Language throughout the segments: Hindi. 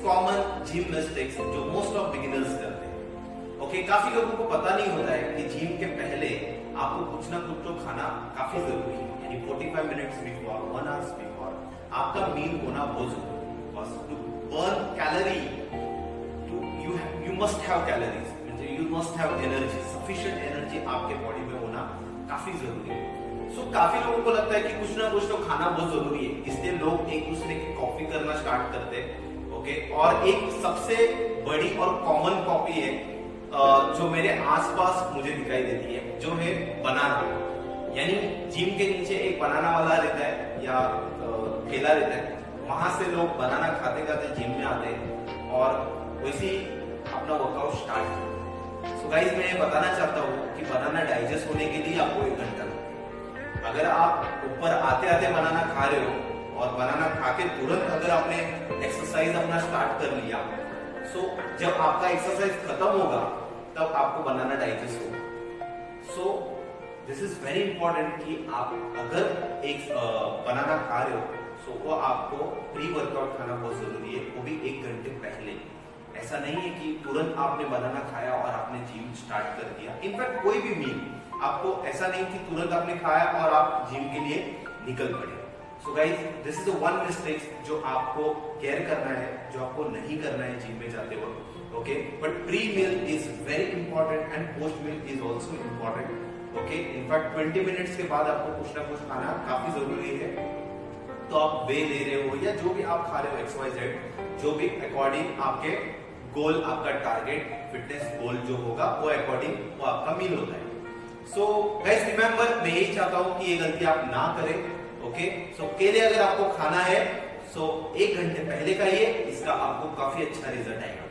कॉमन जिम मिस्टेक्स जो मोस्ट ऑफ बिगिनर्स करते हैं। ओके, काफी लोगों को पता नहीं होता है कि जिम के पहले आपको कुछ ना कुछ तो खाना काफी जरूरी है, यानी 45 मिनट्स बिफोर, 1 आवर्स बिफोर आपका मील होना बहुत जरूरी है। बस to burn calorie, you must have calories, you must have energy, sufficient energy आपके बॉडी में होना काफी जरूरी है। सो काफी लोगों को लगता है कि कुछ ना कुछ तो खाना बहुत जरूरी है, इसलिए लोग एक दूसरे की कॉपी करना स्टार्ट करते हैं। ओके, और एक सबसे बड़ी और कॉमन कॉपी है जो मेरे आसपास मुझे दिखाई देती है, जो है बनाना। यानी जिम के नीचे एक बनाना वाला रहता है या ठेला रहता है, वहां से लोग बनाना खाते खाते जिम में आते हैं और वैसे ही अपना वर्कआउट स्टार्ट करते हैं। सो गाइस, मैं बताना चाहता हूँ कि बनाना डाइजेस्ट होने के लिए आपको 1 घंटा लगेगा। अगर आप ऊपर आते आते बनाना खा रहे हो और बनाना खा के तुरंत अगर आपने एक्सरसाइज अपना स्टार्ट कर लिया, सो जब आपका एक्सरसाइज खत्म होगा तब आपको बनाना डाइजेस्ट होगा। So this is very important कि आप अगर एक बनाना खा रहे हो, सो वो आपको प्री वर्कआउट खाना बहुत जरूरी है, वो भी 1 घंटे पहले। ऐसा नहीं है कि तुरंत आपने बनाना खाया और आपने जिम स्टार्ट कर दिया। इनफैक्ट कोई भी मील आपको ऐसा नहीं कि तुरंत आपने खाया और आप जिम के लिए निकल पड़े। So guys, this is one mistake जो आपको केयर करना है, जो आपको नहीं करना है जिम में जाते वक्त। Okay, but pre meal is very important and post meal is also important. Okay, in fact 20 minutes के बाद आपको कुछ ना कुछ खाना काफी जरूरी है। तो आप वे ले रहे हो या जो भी आप खा रहे हो, XYZ, जो भी अकॉर्डिंग आपके गोल, आपका टारगेट फिटनेस गोल जो होगा वो अकॉर्डिंग वो आपका मील होता है। सो गाइस रिमेंबर, मैं यही चाहता हूं कि ये गलती आप ना करें। ओके, सो के लिए अगर आपको खाना है, सो 1 घंटे पहले खाइए, इसका आपको काफी अच्छा रिजल्ट आएगा।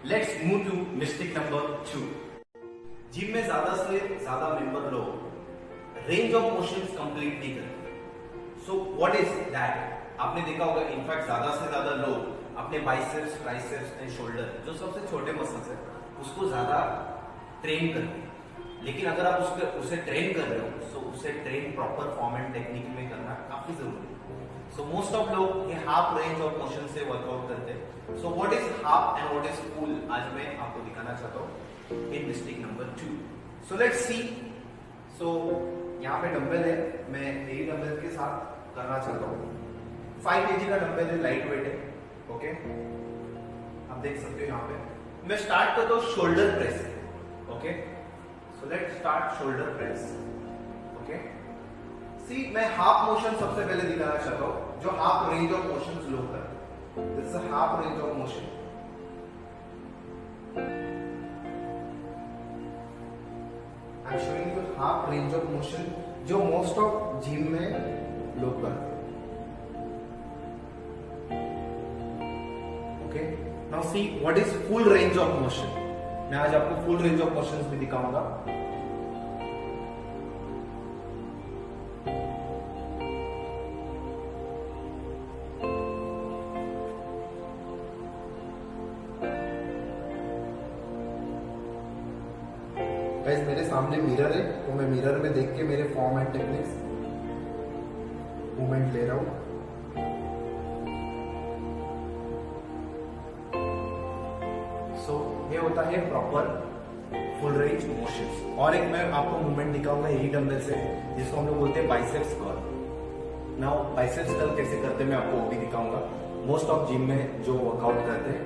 Let's move to mistake number 2। Gym में ज्यादा से ज्यादा मेंबर लोग रेंज ऑफ मोशंस कंप्लीट नहीं करते। सो व्हाट इज दैट? आपने देखा होगा, इनफैक्ट ज्यादा से ज्यादा लोग अपने बाइसेप्स, ट्राइसेप्स एंड शोल्डर, जो सबसे छोटे मसल्स है, उसको ज्यादा ट्रेन करते हैं। लेकिन अगर आप उसे ट्रेन कर रहे हो, सो उसे train proper form and technique में करना काफी जरूरी है। सो मोस्ट ऑफ लोग ये हाफ रेंज ऑफ मोशन से वर्कआउट करते हैं। So what is half and what is full, आज मैं आपको दिखाना चाहता हूँ in mistake number 2। So let's see. So यहाँ पे डंबल है, मैं यही डंबल के साथ करना चाहता हूँ। 5 kg का डंबल है, लाइट वेट है। ओके, आप देख सकते हो यहाँ पे मैं स्टार्ट करता हूँ शोल्डर प्रेस से। Okay, so let's start shoulder press. Okay, see, मैं हाफ मोशन सबसे पहले दिखाना चाहता हूँ, जो हाफ रेंज ऑफ मोशंस लोग करते हैं। This is half range of motion. I am showing you half range of motion जो मोस्ट ऑफ जिम में लोग करते हैं। Now see what is full range of motion. मैं आज आपको full range of motions भी दिखाऊंगा। गाइस, मेरे सामने मिरर है, तो मैं मिरर में देख के मेरे फॉर्म एंड टेक्निक्स मूवमेंट ले रहा हूं। ये होता है प्रॉपर फुल रेंज मोशंस। और एक मैं आपको मूवमेंट दिखाऊंगा यही डंबल से, जिसको हम लोग बोलते हैं biceps curl. Now biceps curl कैसे करते हैं मैं आपको वो भी दिखाऊंगा। मोस्ट ऑफ जिम में जो वर्कआउट करते हैं,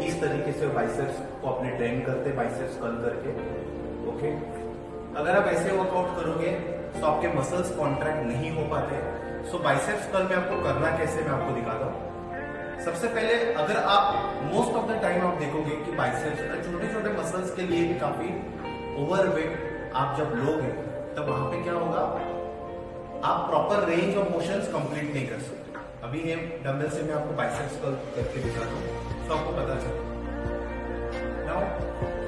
इस तरीके से बाइसेप्स को अपने ट्रेन करते हैं, बाइसेप्स कर्ल करके। ओके, अगर आप ऐसे वर्कआउट करोगे तो आपके मसल्स कॉन्ट्रैक्ट नहीं हो पाते। सो बाइसेप्स कर्ल में आपको करना कैसे मैं आपको दिखाता हूँ। सबसे पहले अगर आप मोस्ट ऑफ द टाइम आप देखोगे कि बाइसेप्स छोटे छोटे मसल्स के लिए भी काफी ओवरवेट आप जब लोगे, तब वहां पे क्या होगा, आप proper range of motions complete नहीं कर सकते। अभी ये डंबल से मैं आपको बाइसेप्स कर्ल करके दिखाता हूँ, तो आपको पता चले। नाउ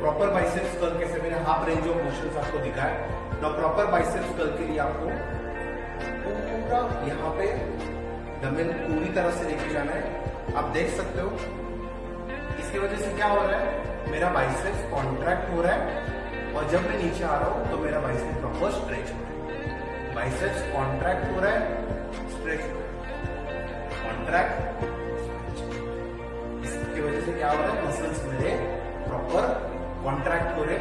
प्रॉपर बाइसेप्स कर्ल कैसे, मैंने हाफ रेंज ऑफ मोशंस आपको दिखाया। नाउ प्रॉपर बाइसेप्स कर्ल के लिए आपको पूरा यहाँ पे डंबल पूरी तरह से लेके जाना है। आप देख सकते हो इसकी वजह से क्या हो रहा है, मेरा बाइसेप्स कॉन्ट्रैक्ट हो रहा है, और जब मैं नीचे आ रहा हूं तो मेरा बाइसेप्स प्रॉपर स्ट्रेच हो रहा है। बाइसेप्स कॉन्ट्रैक्ट हो रहा है, स्ट्रेच हो रहा है, कॉन्ट्रैक्ट, इसकी वजह से क्या हो रहा है, मसल्स मेरे प्रॉपर कॉन्ट्रैक्ट हो रहे,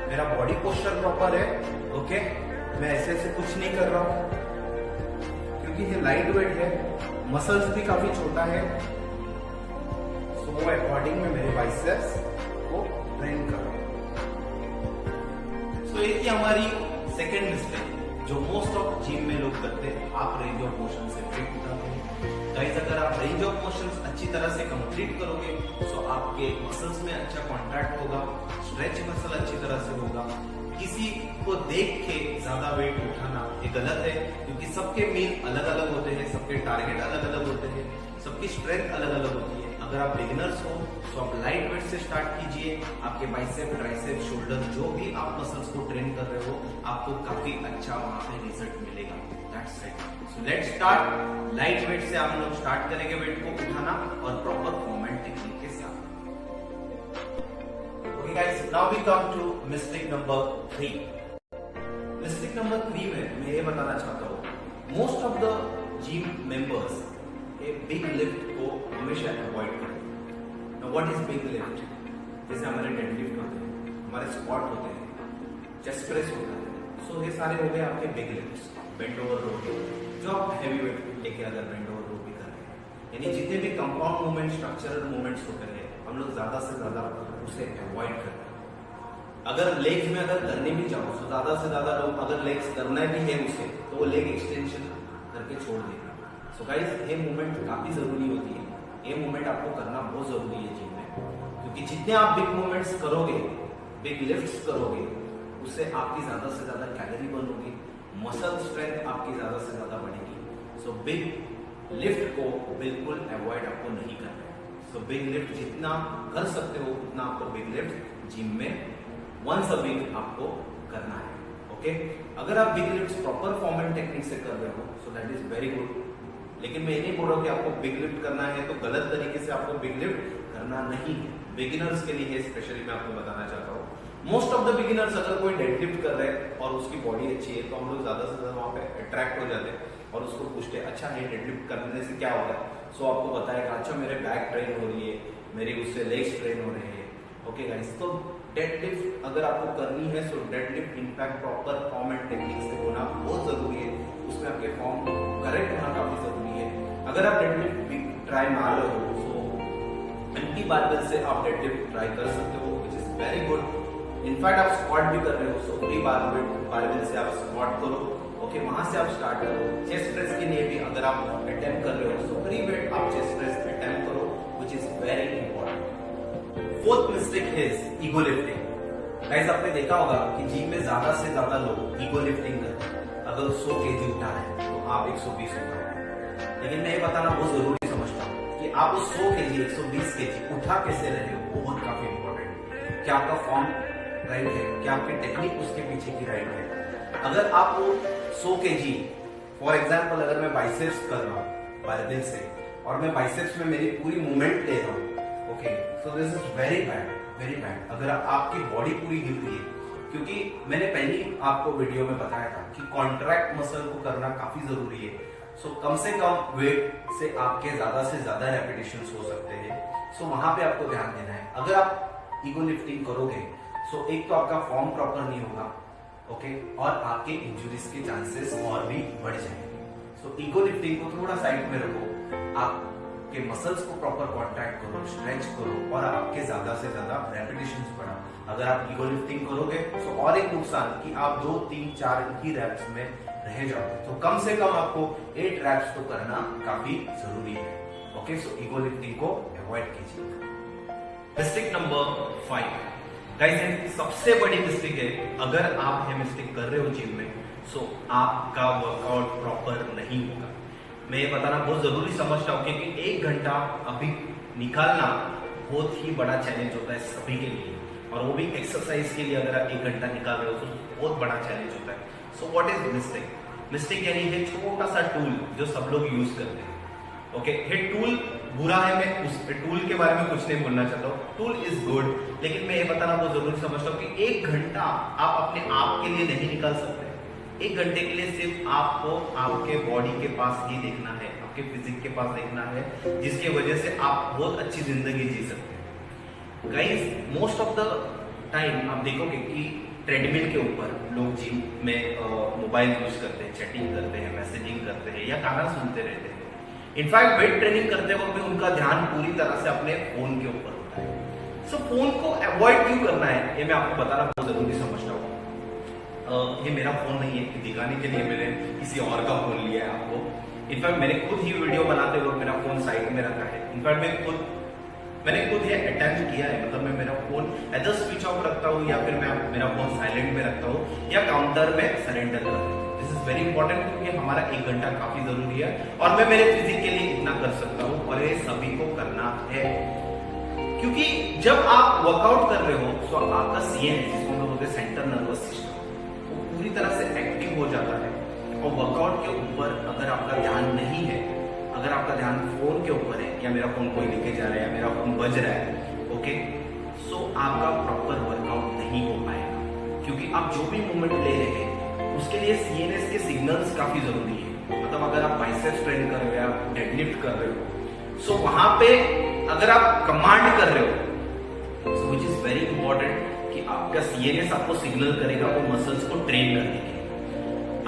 मेरा बॉडी पोस्चर प्रॉपर है। ओके, मैं ऐसे ऐसे कुछ नहीं कर रहा हूं क्योंकि ये लाइट वेट है, मसल्स भी काफी छोटा है। सो अकॉर्डिंग में मेरे बाइसेप्स को ट्रेन कर रहा हूं। सो ये हमारी सेकेंड मिस्टेक जो मोस्ट ऑफ जिम में लोग करते हैं, आप रेंज ऑफ मोशन से वेट उठाते हैं। गाइस, अगर आप रेंज ऑफ मोशंस अच्छी तरह से कंप्लीट करोगे तो आपके मसल्स में अच्छा कॉन्ट्रैक्ट होगा, स्ट्रेच मसल अच्छी तरह से होगा। किसी को देख के ज्यादा वेट उठाना ये गलत है, क्योंकि सबके मील अलग अलग होते हैं, सबके टारगेट अलग अलग होते हैं, सबकी स्ट्रेंथ अलग अलग होती है। अगर आप बिगिनर्स हो तो आप लाइट वेट से स्टार्ट कीजिए। आपके बाइसेप, ट्राइसेप, शोल्डर जो भी आप मसल्स को ट्रेन कर रहे हो, आपको काफी अच्छा वहां पे रिजल्ट मिलेगा। That's it. So let's start. Light weight से हम लोग स्टार्ट करेंगे वेट को उठाना और प्रॉपर फॉर्म एंड टेक्निक के साथ। Okay guys, now we come to mistake number 3। Mistake number 3 में मैं ये बताना चाहता हूँ, most of the gym members big lift को हमेशा अवॉइड करते हैं। Now what is big lift? जैसे हमारे डेडलिफ्ट होते हैं, हमारे स्क्वाट होते हैं, चेस्ट प्रेस होता है। सो ये सारे हो गए आपके बिग लिफ्ट्स। बेंड ओवर रो के जो आप हैवी वेट लेके अगर बेंड ओवर रो भी कर रहे हैं, यानी जितने भी कंपाउंड मूवमेंट, स्ट्रक्चरल मूवमेंट्स होते हैं, हम लोग ज्यादा से ज्यादा उसे अवॉइड करते हैं। अगर लेग्स में अगर करने भी जाओ तो ज्यादा से ज्यादा लोग अगर लेग्स करना भी है उसे तो वो लेग एक्सटेंशन करके छोड़ देंगे। सो गाइस, ये मूवमेंट काफी जरूरी होती है। ये मूवमेंट आपको करना बहुत जरूरी है जिम में, क्योंकि जितने आप बिग मूवमेंट्स करोगे, बिग लिफ्ट्स करोगे, उससे आपकी ज्यादा से ज्यादा कैलोरी बर्न होगी, मसल स्ट्रेंथ आपकी ज्यादा से ज्यादा बढ़ेगी। सो बिग लिफ्ट को बिल्कुल अवॉइड आपको नहीं करना है। सो बिग लिफ्ट जितना कर सकते हो उतना आपको बिग लिफ्ट जिम में वंस अ वीक आपको करना है। ओके, अगर आप big lift proper form and technique से कर रहे हो so that is very good. लेकिन मैं ये नहीं बोल रहा हूँ कि आपको बिग लिफ्ट करना है तो गलत तरीके से आपको बिग लिफ्ट करना नहीं है। बिगिनर्स के लिए स्पेशली मैं आपको बताना चाहता हूँ। मोस्ट ऑफ द बिगिनर्स अगर कोई डेडलिफ्ट कर रहे हैं और उसकी बॉडी अच्छी है तो हम लोग ज्यादा से ज्यादा वहां पे अट्रैक्ट हो जाते हैं और उसको पूछते हैं, अच्छा है डेडलिफ्ट करने से क्या होगा? सो आपको बताएगा, अच्छा मेरे बैक ट्रेन हो रही है, मेरे उससे लेग्स ट्रेन हो रहे हैं। ओके गाइस, तो डेडलिफ्ट अगर आपको करनी है so deadlift in fact proper form and technique से होना बहुत जरूरी है। उसमें आपके फॉर्म करेक्ट होना काफी जरूरी है। अगर आप डेडलिफ्ट ट्राई मार रहे हो सो एम्प्टी बारबेल से आप डेडलिफ्ट ट्राई कर सकते हो, which is very good. In fact आप स्क्वाट भी कर रहे हो सो फ्री बारबेल से आप स्क्वाट करो। ओके, वहां से आप स्टार्ट करो। चेस्ट प्रेस के लिए भी अगर आप अटेम्प्ट कर रहे हो सो फ्री वेट आप चेस्ट प्रेस अटेम्प्ट करो, which is very important. Fourth mistake is ego lifting. Guys, आपने देखा होगा कि जिम में ज्यादा से ज्यादा लोग ईगो लिफ्टिंग करते हैं। अगर 100 केजी उठा है तो आप 120 उठाओ। लेकिन मैं ये बताना बहुत जरूरी समझता हूँ कि आप उस 100 केजी 120 केजी उठा कैसे रहे हो, बहुत काफी इंपॉर्टेंट। क्या आपका फॉर्म राइट है? क्या आपकी टेक्निक उसके पीछे की राइट है? अगर आप 100 केजी फॉर एग्जाम्पल अगर मैं बाइसेप्स कर रहा हूँ बारबेल से और मैं बाइसेप्स में मेरी पूरी मूवमेंट ले रहा हूँ, okay, so this is very bad, very bad. अगर आपकी बॉडी पूरी हिल रही है, क्योंकि मैंने पहले आपको वीडियो में बताया था कि कॉन्ट्रैक्ट मसल को करना काफी जरूरी है। सो कम से कम वेट से आपके ज्यादा से ज्यादा रेपिटेशंस हो सकते हैं। सो वहां पे आपको ध्यान देना है। अगर आप ईगो लिफ्टिंग करोगे सो एक तो आपका फॉर्म प्रॉपर नहीं होगा, ओके, और आपके इंजुरीज के चांसेस और भी बढ़ जाएंगे। सो ईगो लिफ्टिंग को थोड़ा साइड में रखो, आपके मसल्स को प्रॉपर कॉन्ट्रैक्ट करो, स्ट्रेच करो और आपके ज्यादा से ज्यादा रेपिटेशंस बढ़ाओ। अगर आप ईगो लिफ्टिंग करोगे तो और एक नुकसान कि आप 2, 3, 4 ही रैप्स में रह जाओगे। तो कम से कम आपको 8 रैप्स तो करना काफी जरूरी है। ओके, सो ईगो लिफ्टिंग को अवॉइड कीजिए। मिस्टेक नंबर 5 गाइस, सबसे बड़ी मिस्टेक है। अगर आप ये मिस्टेक कर रहे हो जिम में सो आपका वर्कआउट प्रॉपर नहीं होगा। मैं ये बताना बहुत जरूरी समझता हूँ क्योंकि 1 घंटा अभी निकालना बहुत ही बड़ा चैलेंज होता है सभी के लिए, और वो भी एक्सरसाइज के लिए। अगर आप 1 घंटा निकाल रहे हो तो बहुत बड़ा चैलेंज होता है। सो व्हाट इज मिस्टेक? मिस्टेक यानी है छोटा सा टूल जो सब लोग यूज करते हैं। ओके, ये टूल बुरा है, मैं उस टूल के बारे में कुछ नहीं बोलना चाहता हूँ। टूल इज गुड, लेकिन मैं ये बताना बहुत जरूरी समझता हूँ कि 1 घंटा आप अपने आप के लिए नहीं निकाल सकते। 1 घंटे के लिए सिर्फ आपको आपके बॉडी के पास ही देखना है, आपके फिजिक के पास देखना है, जिसकी वजह से आप बहुत अच्छी जिंदगी जी सकते हैं। Guys, most of the time आप देखोगे कि ट्रेडमिल के ऊपर लोग जिम में मोबाइल यूज करते हैं, चैटिंग करते हैं, मैसेजिंग करते हैं या गाना सुनते रहते हैं। इनफैक्ट वेट ट्रेनिंग करते वक्त भी उनका ध्यान पूरी तरह से अपने फोन के ऊपर होता है। सो फोन को अवॉइड क्यों करना है, ये मैं आपको बताना बहुत जरूरी समझता हूँ। ये मेरा फोन नहीं है, दिखाने के लिए मैंने किसी और का फोन लिया है आपको। इनफैक्ट मैंने खुद ही वीडियो बनाते वक्त मेरा फोन साइड में रखा है। इनफैक्ट मैंने खुद ये अटेम्प्ट किया है, मतलब मैं मेरा फोन एज स्विच ऑफ रखता हूँ या फिर मैं मेरा फोन साइलेंट में रखता हूँ या काउंटर में सरेंडर करता हूँ। दिस इज वेरी इंपॉर्टेंट क्योंकि हमारा 1 घंटा काफी जरूरी है और मैं मेरे फिजिक के लिए इतना कर सकता हूँ और ये सभी को करना है। क्योंकि जब आप वर्कआउट कर रहे हो तो आपका CNS, जिसको हम लोग बोलते हैं सेंट्रल नर्वस सिस्टम, वो पूरी तरह से एक्टिव हो जाता है। और वर्कआउट के ऊपर अगर आपका ध्यान नहीं है, अगर आपका ध्यान फोन के ऊपर है या मेरा फोन कोई लेके जा रहा है या मेरा फोन बज रहा है, ओके, सो आपका प्रॉपर वर्कआउट नहीं हो पाएगा। क्योंकि आप जो भी मूवमेंट ले रहे हैं उसके लिए CNS के सिग्नल्स काफी जरूरी है। मतलब अगर आप बाइसेप्स ट्रेन कर रहे हो या डेडलिफ्ट कर रहे हो, सो वहां पे अगर आप कमांड कर रहे हो, सो विच इज वेरी इंपॉर्टेंट कि आपका CNS आपको सिग्नल करेगा वो मसल्स को ट्रेन करने के लिए।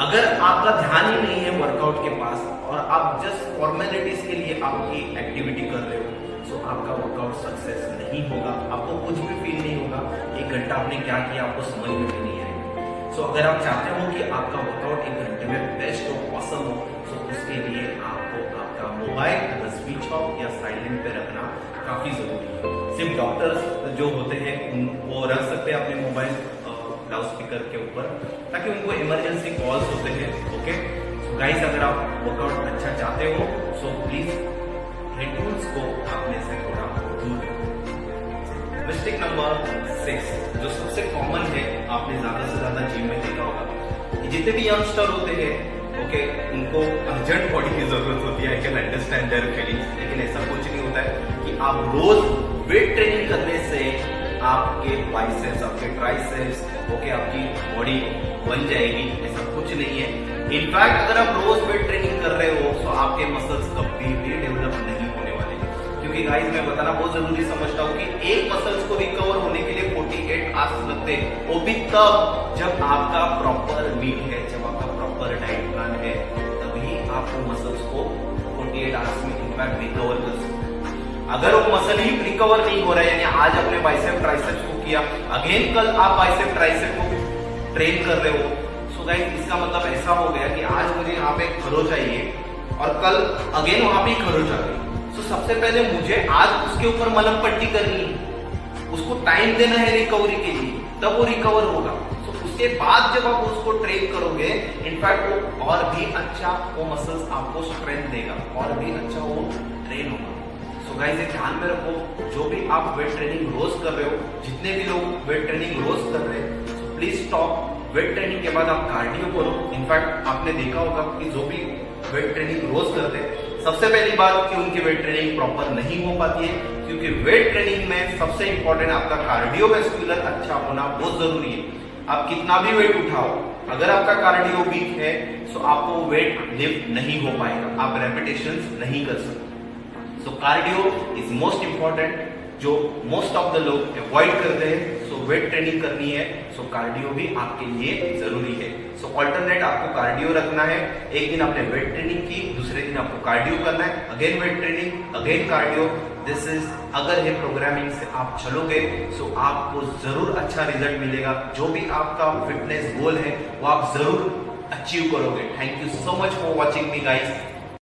अगर आपका ध्यान ही नहीं है वर्कआउट के पास और आप जस्ट फॉर्मेलिटीज के लिए आपकी एक्टिविटी कर रहे हो, सो आपका वर्कआउट सक्सेस नहीं होगा, आपको कुछ भी फील नहीं होगा। 1 घंटा आपने क्या किया आपको समझ में भी नहीं आएगा। सो अगर आप चाहते हो कि आपका वर्कआउट 1 घंटे में बेस्ट हो, ऑसम हो, सो उसके लिए आपको आपका मोबाइल स्विच ऑफ या साइलेंट पे रखना काफी जरूरी है। सिर्फ डॉक्टर्स जो होते हैं वो रख सकते हैं अपने मोबाइल लाउड स्पीकर के ऊपर, ताकि उनको इमरजेंसी कॉल्स होते हैं। ओके, सो गाइस, अगर आप वर्कआउट अच्छा चाहते हो सो प्लीज हेडफोन्स को अपने से थोड़ा दूर रखो। मिस्टेक नंबर 6 जो सबसे कॉमन है, आपने ज्यादा से ज्यादा जिम में देखा होगा कि जितने भी यंगस्टर होते हैं, ओके, उनको अर्जेंट बॉडी की जरूरत होती है। I can understand their feelings, लेकिन ऐसा कुछ नहीं होता है कि आप रोज वेट ट्रेनिंग करने से आपके बाइसेप्स, आपके ट्राइसेप्स, ओके, आपकी बॉडी बन जाएगी। ऐसा कुछ नहीं है। इनफैक्ट अगर आप रोज वेट ट्रेनिंग कर रहे हो तो आपके मसल्स कभी भी डेवलप नहीं होने वाले। क्योंकि गाइस, मैं बताना बहुत जरूरी समझता हूँ कि एक मसल्स को रिकवर होने के लिए 48 आवर्स लगते हैं, वो भी तब जब आपका प्रॉपर मील है, जब आपका प्रॉपर डाइट प्लान है, तभी आप वो मसल्स को 48 आवर्स में इनफैक्ट रिकवर कर सकते हैं। अगर वो मसल ही रिकवर नहीं हो रहा है, यानी आज अपने बाइसेप ट्राइसेप्स को किया, अगेन कल आप बाइसेप ट्राइसेप को ट्रेन कर रहे हो, सो गाइस इसका मतलब ऐसा हो गया कि आज मुझे यहाँ पे खरोच चाहिए और कल अगेन वहां पे खरोच आ गई। सो सबसे पहले मुझे आज उसके ऊपर मलहम पट्टी करनी है, उसको टाइम देना है रिकवरी के लिए, तब वो रिकवर होगा। सो उसके बाद जब आप उसको ट्रेन करोगे, इनफैक्ट वो और भी अच्छा वो मसल्स आपको स्ट्रेंथ देगा और भी अच्छा वो ट्रेन होगा। सो गाइस, ध्यान में रखो, जो भी आप वेट ट्रेनिंग रोज कर रहे हो, जितने भी लोग वेट ट्रेनिंग रोज कर रहे हैं, so please stop. Weight training के बाद आप कार्डियो करो। इनफैक्ट आपने देखा होगा कि जो भी वेट ट्रेनिंग रोज करते हैं, सबसे पहली बात कि उनकी वेट ट्रेनिंग प्रॉपर नहीं हो पाती है, क्योंकि वेट ट्रेनिंग में सबसे इंपॉर्टेंट आपका कार्डियोवैस्कुलर अच्छा होना बहुत जरूरी है। आप कितना भी वेट उठाओ, अगर आपका कार्डियो वीक है तो आपको वेट लिफ्ट नहीं हो पाएगा, आप रेपिटेशंस नहीं कर सकते। सो कार्डियो इज मोस्ट इंपॉर्टेंट, जो मोस्ट ऑफ द लोग अवॉइड करते हैं। सो वेट ट्रेनिंग करनी है, सो कार्डियो भी आपके लिए जरूरी है। सो ऑल्टरनेट आपको कार्डियो रखना है। एक दिन आपने वेट ट्रेनिंग की, दूसरे दिन आपको कार्डियो करना है, again weight training, again cardio. This is, अगर ये प्रोग्रामिंग से आप चलोगे सो आपको जरूर अच्छा रिजल्ट मिलेगा। जो भी आपका फिटनेस गोल है वो आप जरूर अचीव करोगे। Thank you so much for watching me guys.